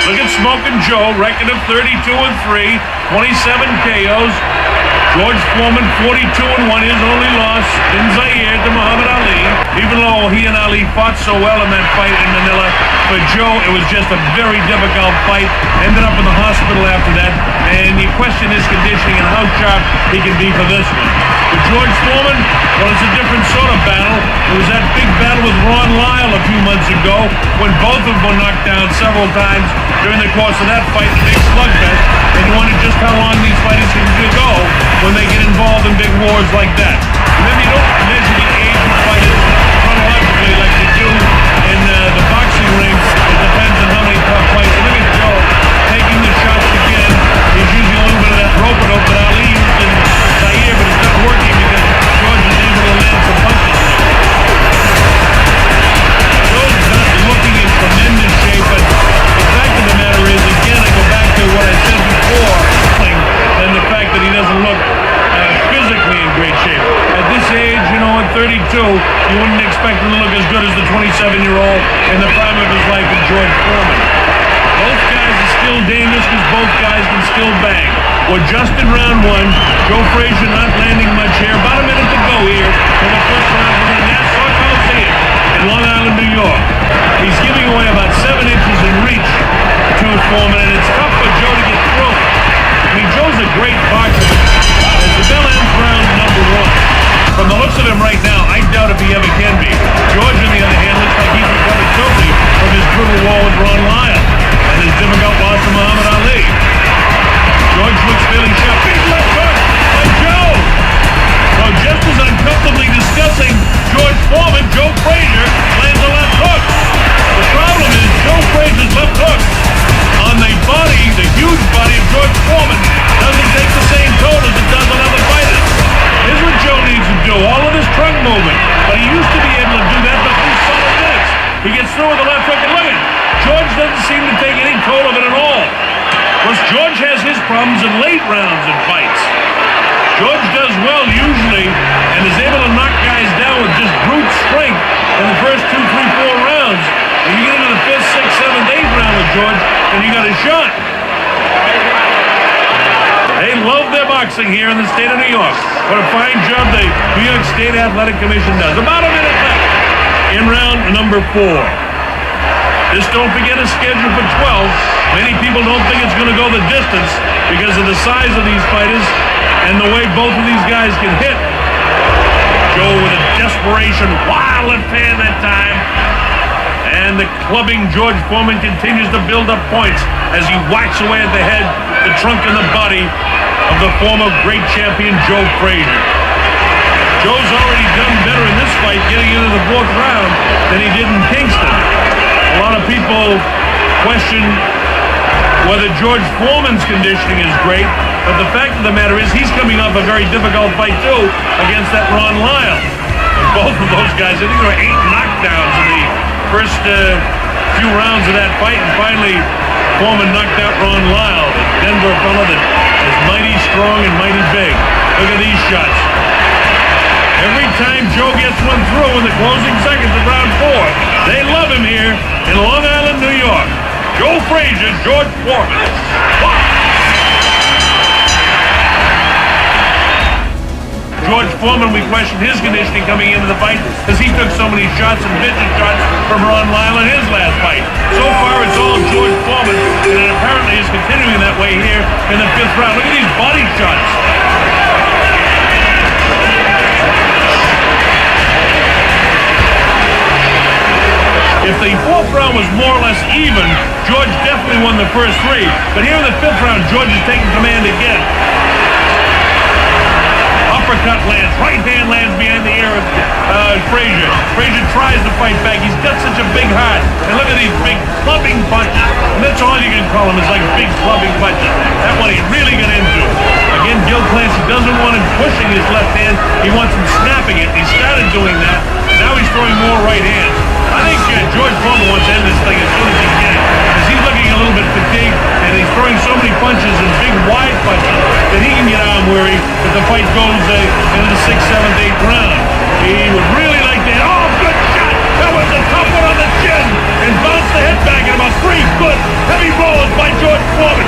Look at Smokin' Joe, record of 32-3, 27 KOs. George Foreman, 42-1, his only loss in Zaire to Muhammad Ali. Even though he and Ali fought so well in that fight in Manila, for Joe, it was just a very difficult fight. Ended up in the hospital after that, and you question his conditioning and how sharp he can be for this one. But George Foreman, well, it's a different sort of battle. It was that big battle with Ron Lyle a few months ago when both of them were knocked down several times during the course of that fight, the big slugfest. And you wonder just how long these fighters can go when they get involved in big wars like that. Remember, you don't measure the age of fighters chronologically like they do in the boxing ring. It depends on how many tough fights. Look at Joe taking the shots again. He's using a little bit of that rope-a-dope that Ali used in Zaire, but it's not working because George is able to land some punches. Joe's not looking in tremendous shape, but the fact of the matter is, again, I go back to what I said before, and the fact that he doesn't look physically in great shape. At this age, you know, at 32, you wouldn't expect him to look as good as the 27-year-old in the prime of his life with George Foreman. Both guys are still dangerous because both guys can still bang. We're just in round one. Joe Frazier not landing much here. About a minute to go here in the first round of the Nassau Coliseum in Long Island, New York. He's giving away about 7 inches in reach to Foreman, and it's tough for Joe to get through. I mean, Joe's a great boxer. As the bell ends round number one. From the looks of him right now, I doubt if he ever can be. George, on the other hand, looks like he's recovered totally from his brutal war with Ron Lyle and his difficult loss to Muhammad Ali. George looks fairly sharp. Big left hook by Joe. So just as I'm comfortably discussing George Foreman, Joe Frazier lands a left hook. The problem is Joe Frazier's left hook on the body, the huge body of George Foreman, doesn't take the same toll as it does on other fighters. Here's what Joe needs to do. All of this trunk movement. But he used to be able to do that for 3 solid minutes. He gets through with the left hook, and look at it. George doesn't seem to take any toll of it at all. Plus, George has his problems in late rounds in fights. George does well usually and is able to knock guys down with just brute strength in the first 2, 3, 4 rounds. When you get into the 5th, 6th, 7th, 8th round with George, then you got a shot. They love their boxing here in the state of New York. What a fine job the New York State Athletic Commission does. About a minute left in round number 4. Just don't forget a schedule for 12. Many people don't think it's going to go the distance because of the size of these fighters and the way both of these guys can hit. Joe with a desperation, wild left hand that time. And the clubbing George Foreman continues to build up points as he whacks away at the head, the trunk, and the body of the former great champion Joe Frazier. Joe's already done better in this fight getting into the 4th round than he did in Kingston. A lot of people question whether George Foreman's conditioning is great, but the fact of the matter is he's coming off a very difficult fight too against that Ron Lyle. And both of those guys, I think there were 8 knockdowns in the first few rounds of that fight, and finally Foreman knocked out Ron Lyle, the Denver fellow that is mighty strong and mighty big. Look at these shots. Every time Joe gets one through in the closing seconds of round 4, they love him here in Long Island, New York. Joe Frazier, George Foreman. George Foreman, we questioned his conditioning coming into the fight because he took so many shots and vicious shots from Ron Lyle in his last fight. So far, it's all George Foreman, and it apparently is continuing that way here in the 5th round. Look at these body shots. If the 4th round was more or less even, George definitely won the first 3. But here in the 5th round, George is taking command again. Uppercut lands, right hand lands behind the ear of Frazier. Frazier tries to fight back. He's got such a big heart. And look at these big clubbing punches. And that's all you can call them, is like big clubbing punches. That one he really got into. Again, Gil Clancy doesn't want him pushing his left hand. He wants him snapping it. He started doing that. Now he's throwing more right hands. I think George Foreman wants to end this thing as soon as he can, because he's looking a little bit fatigued, and he's throwing so many punches and big wide punches that he can get arm weary if the fight goes into the 6th, 7th, 8th round. He would really like that. Oh, good shot! That was a tough one on the chin, and bounced the head back in about 3 good heavy blows Foreman